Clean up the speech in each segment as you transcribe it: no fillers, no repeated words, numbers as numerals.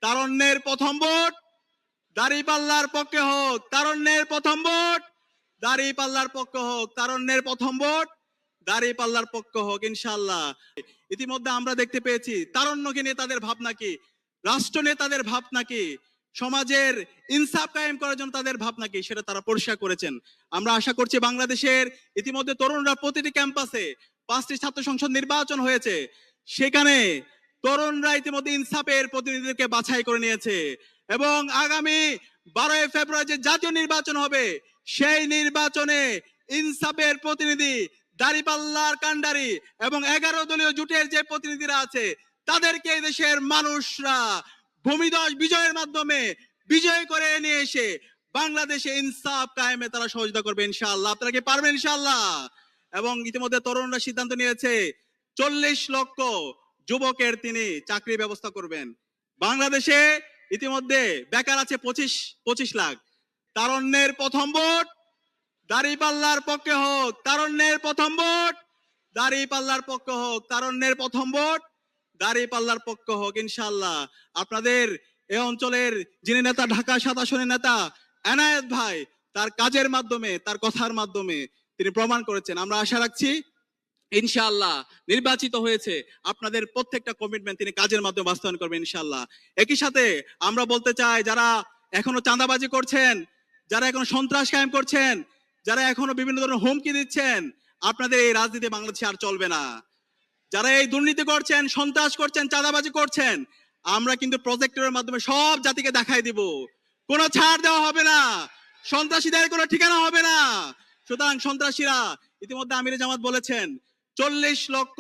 তারুণ্যের প্রথম ভোট দাঁড়িপাল্লার পক্ষে হোক। তারুণ্যের প্রথম ভোট দাঁড়িপাল্লার পক্ষে হোক। তারুণ্যের প্রথম ভোট দাঁড়িপাল্লার পক্ষে হোক ইনশাআল্লাহ। ইতিমধ্যে আমরা দেখতে পেয়েছি তারুণ্যকে নিয়ে তাদের ভাবনা কি, রাষ্ট্র নেতাদের ভাবনা কি, সমাজের ইনসাফ কায়েম করার জন্য তাদের ভাবনা কি, সেটা তারা পরিষ্কার করেছেন। আমরা আশা করছি বাংলাদেশের ইতিমধ্যে তরুণরা প্রতিটি ক্যাম্পাসে 5টি ছাত্র সংসদ নির্বাচন হয়েছে, সেখানে তরুণরা ইতিমধ্যে ইনসাফের প্রতিনিধিদেরকে বাছাই করে নিয়েছে এবং আগামী 12 ফেব্রুয়ারি যে জাতীয় নির্বাচন হবে সেই নির্বাচনে ইনসাফের প্রতিনিধি, দাঁড়িপাল্লার কান্ডারি এবং 11 দলীয় জোটের যে প্রতিনিধিরা আছে তাদেরকে এই দেশের মানুষরা ভূমিধস বিজয়ের মাধ্যমে বিজয় করে নিয়ে এসে বাংলাদেশে ইনসাফ কায়েমে তারা সহযোগিতা করবে ইনশাআল্লাহ। আপনারা কি পারবেন ইনশাআল্লাহ? এবং ইতিমধ্যে তরুণরা সিদ্ধান্ত নিয়েছে 40 লক্ষ যুবকের তিনি চাকরি ব্যবস্থা করবেন। বাংলাদেশে ইতিমধ্যে বেকার আছে 25 লাখ। তারুণ্যের প্রথম ভোট দাঁড়িপাল্লার পক্ষে হোক। তারুণ্যের প্রথম ভোট দাঁড়িপাল্লার পক্ষে হোক। তারুণ্যের প্রথম ভোট দাঁড়িপাল্লার পক্ষে হোক ইনশাআল্লাহ। আপনাদের এই অঞ্চলের যিনি নেতা, ঢাকা 7 আসনের নেতা এনায়েত ভাই, তার কাজের মাধ্যমে, তার কথার মাধ্যমে তিনি প্রমাণ করেছেন। আমরা আশা রাখছি ইনশাআল্লাহ নির্বাচিত হয়েছে, আপনাদের প্রত্যেকটা কমিটমেন্ট তিনি কাজের মাধ্যমে বাস্তবায়ন করবেন ইনশাআল্লাহ। একই সাথে আমরা বলতে চাই, যারা এখনো চাঁদাবাজি করছেন, যারা এখনো সন্ত্রাস কায়েম করছেন, যারা এখনো বিভিন্ন ধরনের হুমকি দিচ্ছেন, আপনাদের এই রাজনীতি বাংলাদেশে আর চলবে না। যারা এই দুর্নীতি করছেন, সন্ত্রাস করছেন, চাঁদাবাজি করছেন, আমরা কিন্তু প্রজেক্টরের মাধ্যমে সব জাতিকে দেখাই দিব, কোনো ছাড় দেওয়া হবে না, সন্ত্রাসীদের কোনো ঠিকানা হবে না। সুতরাং সন্ত্রাসীরা, ইতিমধ্যে আমিরে জামাত বলেছেন 40 লক্ষ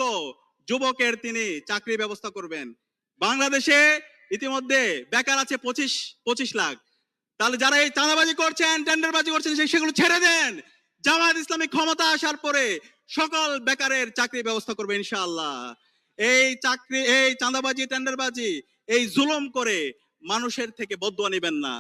যুবকের তিনি চাকরি ব্যবস্থা করবেন। বাংলাদেশে ইতিমধ্যে বেকার আছে 25 লাখ। তাহলে যারা এই চাঁদাবাজি করছেন, টেন্ডারবাজি করছেন, সেগুলো ছেড়ে দেন। জামায়াত ইসলামী ক্ষমতা আসার পরে সকল বেকারের চাকরি ব্যবস্থা করবে ইনশাআল্লাহ। এই চাকরি, এই চাঁদাবাজি, টেন্ডারবাজি, এই জুলুম করে মানুষের থেকে বদুয়া নেবেন না।